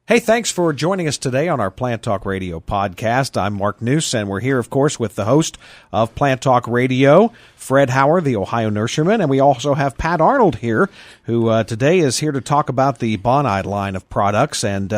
Hey, thanks for joining us today on our Plant Talk Radio podcast. I'm Mark Noose, and we're here, of course, with the host of Plant Talk Radio, Fred Hauer, the Ohio nurseryman, and we also have Pat Arnold here, who today is here to talk about the Bonide line of products. And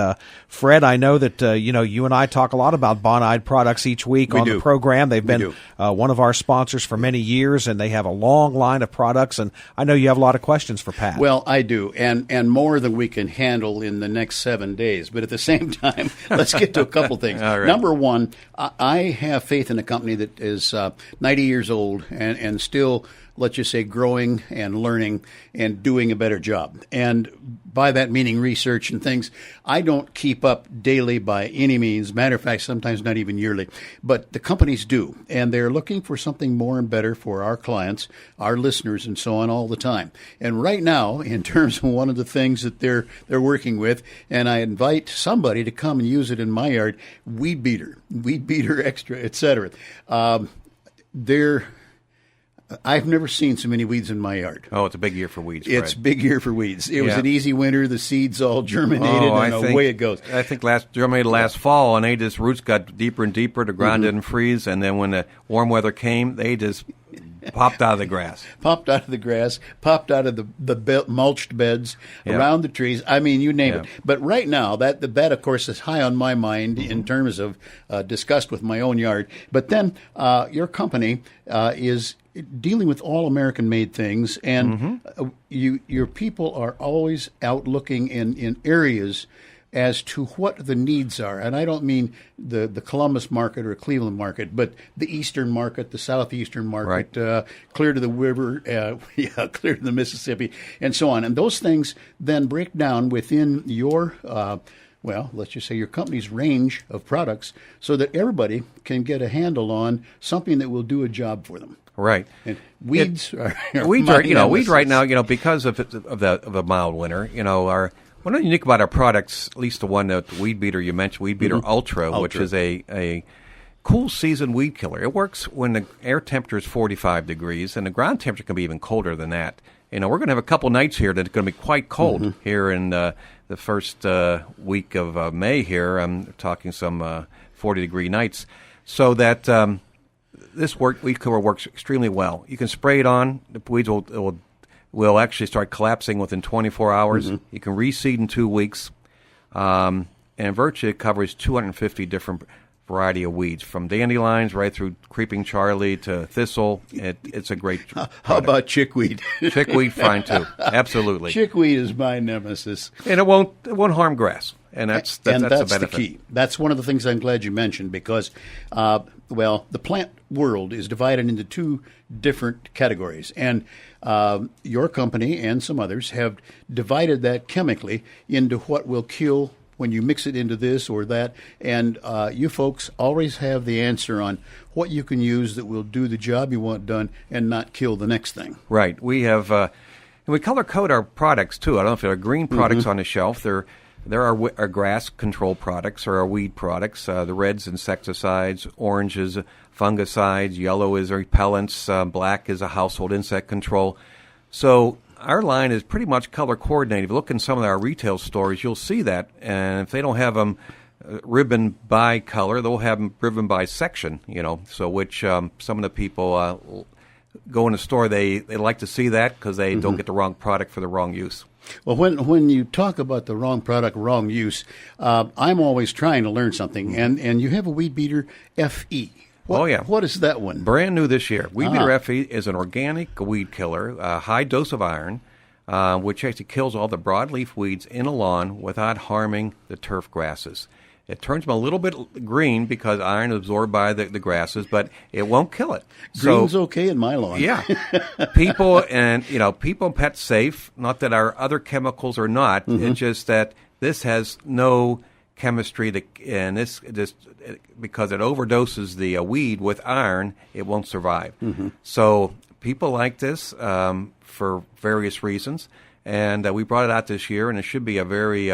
Fred, I know that you and I talk a lot about Bonide products each week on the program. They've been one of our sponsors for many years, and they have a long line of products. And I know you have a lot of questions for Pat. Well, I do, and more than we can handle in the next 7 days. But at the same time, let's get to a couple things. All right. Number one, I have faith in a company that is 90 years old and still, let's just say, growing and learning and doing a better job. And by that meaning research and things. I don't keep up daily by any means. Matter of fact, sometimes not even yearly. But the companies do. And they're looking for something more and better for our clients, our listeners, and so on all the time. And right now, in terms of one of the things that they're working with, and I invite somebody to come and use it in my yard, Weed Beater Extra, etc. I've never seen so many weeds in my yard. Oh, it's a big year for weeds, Fred. It's a big year for weeds. It was an easy winter. The seeds all germinated, away it goes. I think germinated last fall, and roots got deeper and deeper. The ground didn't freeze, and then when the warm weather came, they just popped out of the grass. Popped out of the mulched beds around the trees. I mean, you name it. But right now, that of course, is high on my mind in terms of disgust with my own yard. But then your company is dealing with all American-made things, and your people are always out looking in areas as to what the needs are. And I don't mean the Columbus market or Cleveland market, but the eastern market, the southeastern market, clear to the river, clear to the Mississippi, and so on. And those things then break down within your let's just say your company's range of products so that everybody can get a handle on something that will do a job for them. Right. And weeds are weeds right now, because of the mild winter, what's unique about our products, at least the one that the Weed Beater you mentioned, Weed Beater Ultra, which is a cool season weed killer. It works when the air temperature is 45 degrees, and the ground temperature can be even colder than that. We're going to have a couple nights here that's going to be quite cold here in the first week of May here. I'm talking some 40-degree nights. So that this weed killer works extremely well. You can spray it on. The weeds will actually start collapsing within 24 hours. You can reseed in 2 weeks. And virtually it covers 250 different variety of weeds, from dandelions right through creeping Charlie to thistle. It's a great product. How about chickweed? Chickweed, fine too. Absolutely. Chickweed is my nemesis. And it won't harm grass. And that's a benefit. The key. That's one of the things I'm glad you mentioned because, the plant world is divided into 2 different categories. And your company and some others have divided that chemically into what will kill when you mix it into this or that. And you folks always have the answer on what you can use that will do the job you want done and not kill the next thing. Right. We have, and we color code our products too. I don't know if there are green products on the shelf. There are our grass control products or our weed products. The red's insecticides, orange is fungicides, yellow is repellents, black is a household insect control. So our line is pretty much color coordinated. If you look in some of our retail stores, you'll see that. And if they don't have them ribbon by color, they'll have them ribbon by section, so which some of the people go in the store, they like to see that because they don't get the wrong product for the wrong use. Well, when you talk about the wrong product, wrong use, I'm always trying to learn something. And you have a Weed Beater FE. What is that one? Brand new this year. Weed Beater FE is an organic weed killer, a high dose of iron, which actually kills all the broadleaf weeds in a lawn without harming the turf grasses. It turns them a little bit green because iron is absorbed by the grasses, but it won't kill it. Green's okay in my lawn. Yeah. People and pets safe, not that our other chemicals are not. It's just that this has no chemistry and this just because it overdoses the weed with iron, it won't survive. So people like this for various reasons, and we brought it out this year, and it should be a very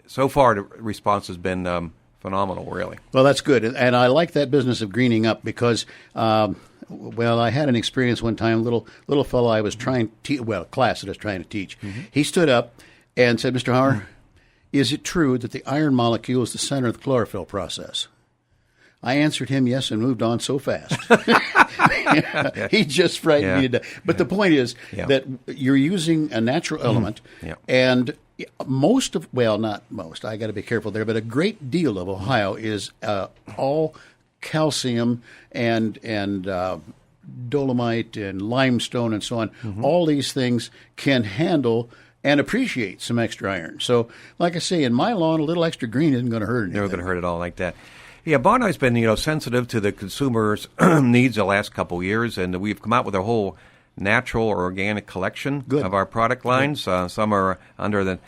so far the response has been phenomenal, really. Well, that's good, and I like that business of greening up because I had an experience one time. Little fellow I was trying to class that I was trying to teach. He stood up and said, "Mr. Hauer, is it true that the iron molecule is the center of the chlorophyll process? I answered him yes and moved on so fast. He just frightened me to death. But the point is that you're using a natural element, and most of, well, not most, I got to be careful there, but a great deal of Ohio is all calcium and dolomite and limestone and so on. All these things can handle and appreciate some extra iron. So, like I say, in my lawn, a little extra green isn't going to hurt anything. Never going to hurt at all like that. Yeah, Bonide's been, sensitive to the consumers' needs the last couple of years, and we've come out with a whole natural or organic collection of our product lines. Some are under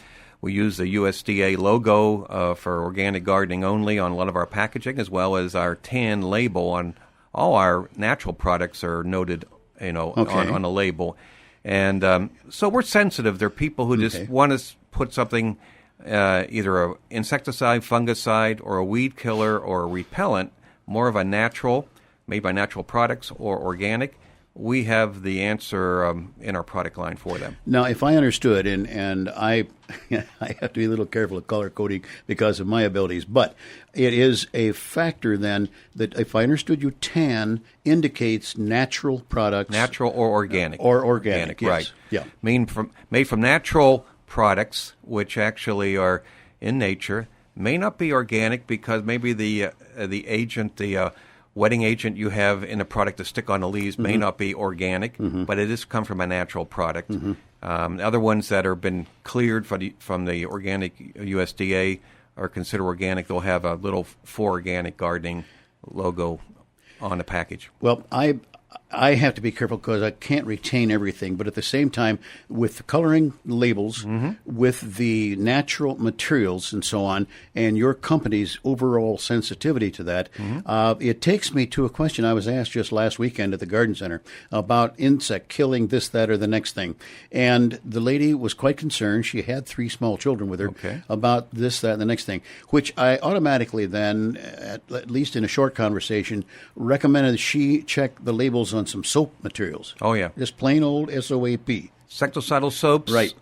we use the USDA logo for organic gardening only on a lot of our packaging, as well as our tan label on all our natural products are noted, on a label. And so we're sensitive. There are people who just want to put something, either an insecticide, fungicide, or a weed killer or a repellent, more of a natural, made by natural products or organic. We have the answer in our product line for them. Now, if I understood, and I I have to be a little careful of color coding because of my abilities, but it is a factor then that, if I understood you, tan indicates natural products. Natural or organic. Or organic, yes. Right. Yeah. Made from natural products, which actually are in nature, may not be organic because maybe the agent, the wetting agent you have in a product to stick on the leaves may not be organic, but it is come from a natural product. Other ones that have been cleared from the organic USDA are considered organic. They'll have a little for organic gardening logo on the package. Well, I have to be careful because I can't retain everything, but at the same time, with the coloring labels, with the natural materials and so on, and your company's overall sensitivity to that, it takes me to a question I was asked just last weekend at the garden center about insect killing, this, that, or the next thing. And the lady was quite concerned. She had 3 small children with her about this, that, and the next thing, which I automatically then, at least in a short conversation, recommended she check the labels on some soap materials. Oh, yeah. Just plain old SOAP. Insecticidal soaps. Right.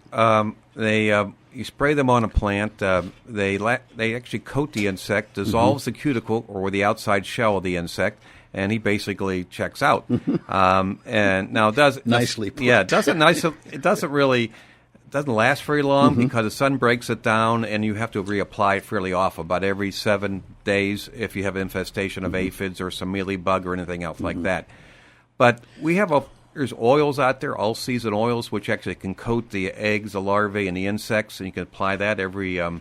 You spray them on a plant. They actually coat the insect, dissolves the cuticle or the outside shell of the insect, and he basically checks out. And now nicely put. Yeah, it doesn't last very long because the sun breaks it down, and you have to reapply it fairly often, about every 7 days if you have infestation of aphids or some mealybug or anything else like that. But we have there's oils out there, all-season oils, which actually can coat the eggs, the larvae, and the insects, and you can apply that every 7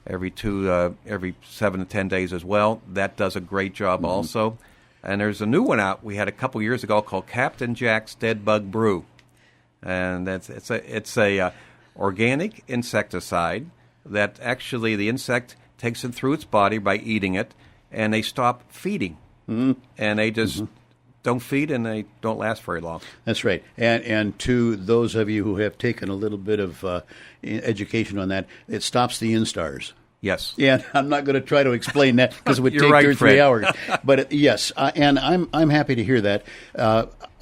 to 10 days as well. That does a great job also. And there's a new one out we had a couple years ago called Captain Jack's Dead Bug Brew, and it's a organic insecticide that actually the insect takes it through its body by eating it, and they stop feeding, and they just don't feed, and they don't last very long. That's right. And to those of you who have taken a little bit of education on that, it stops the instars. Yes. Yeah, I'm not going to try to explain that because it would take right, 2 or 3 Fred. hours. But yes, and I'm happy to hear that.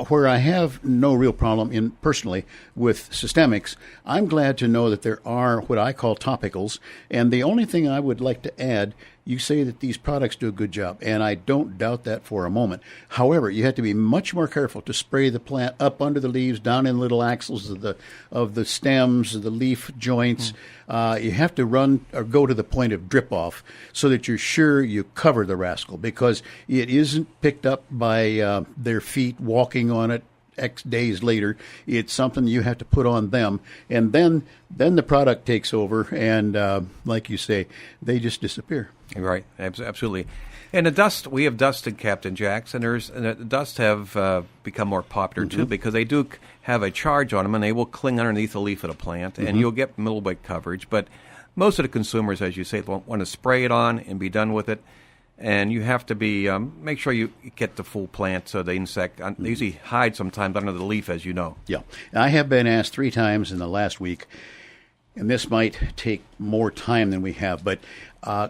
Where I have no real problem personally with systemics, I'm glad to know that there are what I call topicals. And the only thing I would like to add, you say that these products do a good job, and I don't doubt that for a moment. However, you have to be much more careful to spray the plant up under the leaves, down in little axils of the stems, of the leaf joints. You have to run or go to the point of drip off so that you're sure you cover the rascal, because it isn't picked up by their feet walking on it X days later. It's something you have to put on them, and then the product takes over, and like you say, they just disappear. Right, absolutely. And the dust, we have dusted Captain Jack's, and the dust have become more popular too, because they do have a charge on them, and they will cling underneath the leaf of the plant, and you'll get mildew coverage. But most of the consumers, as you say, want to spray it on and be done with it. And you have to be make sure you get the full plant so the insect they usually hide sometimes under the leaf, as you know. Yeah. I have been asked 3 times in the last week, and this might take more time than we have, but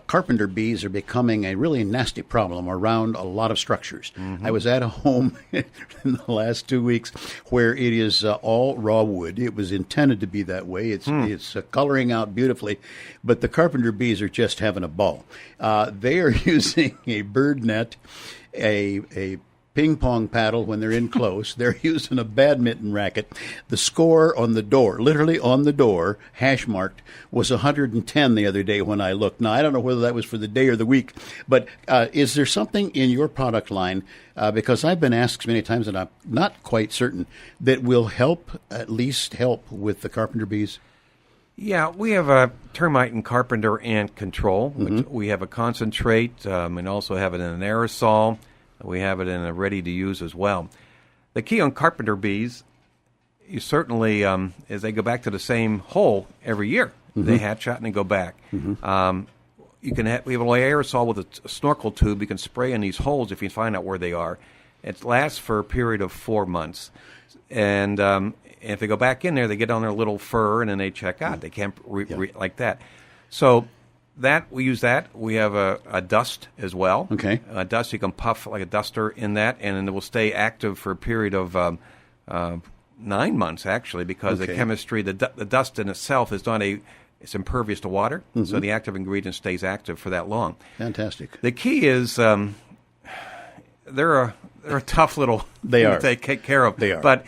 carpenter bees are becoming a really nasty problem around a lot of structures. Mm-hmm. I was at a home in the last 2 weeks where it is all raw wood. It was intended to be that way. It's coloring out beautifully, but the carpenter bees are just having a ball. They are using a bird net, a ping pong paddle when they're in close. They're using a badminton racket. The score on the door, literally on the door, hash marked, was 110 the other day when I looked. Now, I don't know whether that was for the day or the week, but is there something in your product line, because I've been asked many times and I'm not quite certain, that will at least help with the carpenter bees? Yeah, we have a termite and carpenter ant control. Which we have a concentrate and also have it in an aerosol. We have it in a ready-to-use as well. The key on carpenter bees, you certainly, is they go back to the same hole every year. They hatch out and they go back. We have an aerosol with a snorkel tube. You can spray in these holes if you find out where they are. It lasts for a period of 4 months. And if they go back in there, they get on their little fur and then they check out. They can't like that. So we use that. We have a dust as well. Okay. A dust, you can puff like a duster in that, and it will stay active for a period of 9 months, actually, because the chemistry, the dust in itself is it's impervious to water, so the active ingredient stays active for that long. Fantastic. The key is they're a tough little thing to take care of. They are. But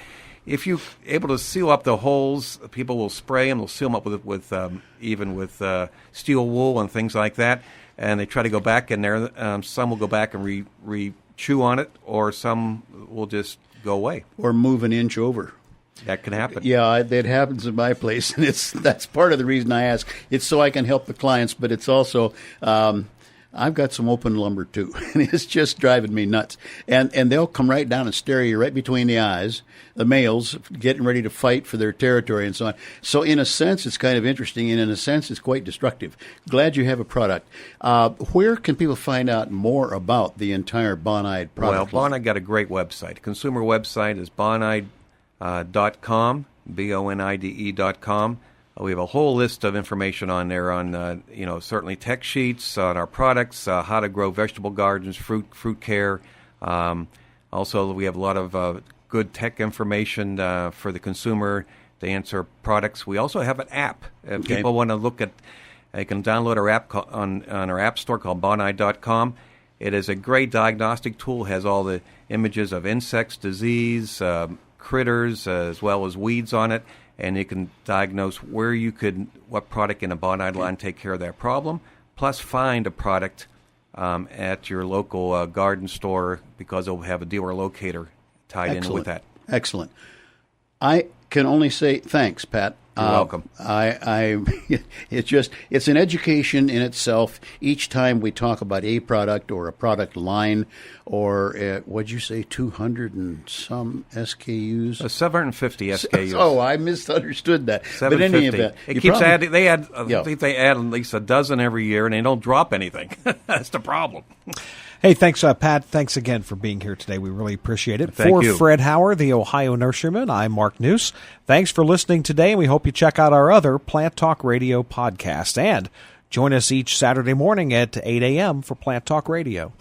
if you're able to seal up the holes, people will spray them. They'll seal them up with steel wool and things like that. And they try to go back in there. Some will go back and chew on it, or some will just go away or move an inch over. That can happen. Yeah, that happens in my place, and that's part of the reason I ask. It's so I can help the clients, but it's also I've got some open lumber too, and it's just driving me nuts. And they'll come right down and stare you right between the eyes, the males getting ready to fight for their territory and so on. So in a sense, it's kind of interesting, and in a sense, it's quite destructive. Glad you have a product. Where can people find out more about the entire Bonide product line? Bonide got a great website. Consumer website is bonide.com, bonide.com. We have a whole list of information on there on, certainly tech sheets on our products, how to grow vegetable gardens, fruit care. Also, we have a lot of good tech information for the consumer to answer products. We also have an app. If people want to look at, they can download our app on our app store called bonide.com. It is a great diagnostic tool. It has all the images of insects, disease, critters, as well as weeds on it. And you can diagnose what product in a Bonide line take care of that problem, plus find a product at your local garden store, because they'll have a dealer locator tied in with that. Excellent. I can only say thanks, Pat. You're welcome. It's an education in itself. Each time we talk about a product or a product line, or what'd you say, 200 and some SKUs? 750 SKUs. Oh, I misunderstood that. But in any event, it keeps adding. They add. I think they add at least a dozen every year, and they don't drop anything. That's the problem. Hey, thanks, Pat. Thanks again for being here today. We really appreciate it. Thank you. For Fred Hauer, the Ohio Nurseryman, I'm Mark Noose. Thanks for listening today, and we hope you check out our other Plant Talk Radio podcast. And join us each Saturday morning at 8 a.m. for Plant Talk Radio.